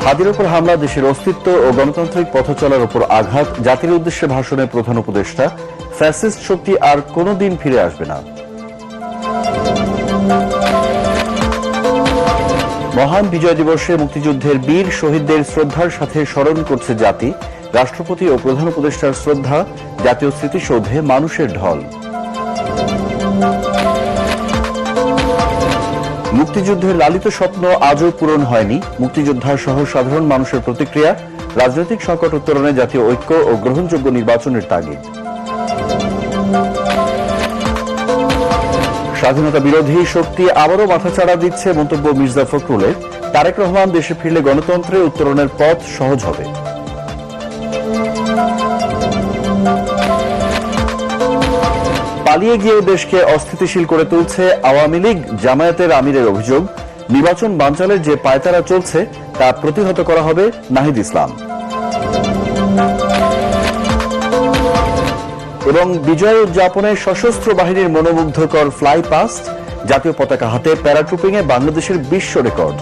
হাদির উপর হামলা, দেশের অস্তিত্ব ও গণতান্ত্রিক পথ চলার উপর আঘাত, জাতির উদ্দেশ্যে ভাষণে প্রধান উপদেষ্টা, ফ্যাসিস্ট শক্তি আর কোনোদিন ফিরে আসবে না। মহান বিজয় দিবসে মুক্তিযুদ্ধের বীর শহীদদের শ্রদ্ধার সাথে স্মরণ করছে জাতি, রাষ্ট্রপতি ও প্রধান উপদেষ্টার শ্রদ্ধা, জাতীয় স্মৃতিসৌধে মানুষের ঢল। মুক্তিযুদ্ধের লালিত স্বপ্ন আজও পূরণ হয়নি, মুক্তিযোদ্ধা সহ সাধারণ মানুষের প্রতিক্রিয়া, রাজনৈতিক সংকট উত্তরণে জাতীয় ঐক্য ও গ্রহণযোগ্য নির্বাচনের তাগিদ। স্বাধীনতা বিরোধী শক্তি আবারও মাথাচাড়া দিচ্ছে মন্তব্য মির্জা ফখরুলের, তারেক রহমান দেশে ফিরলে গণতন্ত্রে উত্তরণের পথ সহজ হবে। পালিয়ে গিয়ে দেশকে অস্থিতিশীল করে তুলছে আওয়ামী লীগ, জামায়াতের আমিরের অভিযোগ, নির্বাচন বানচালের যে পায়তারা চলছে তা প্রতিহত করা হবে নাহিদ ইসলাম। এবং বিজয় উদযাপনে সশস্ত্র বাহিনীর মনোমুগ্ধকর ফ্লাই পাস্ট, জাতীয় পতাকা হাতে প্যারাট্রুপিংয়ে বাংলাদেশের বিশ্ব রেকর্ড।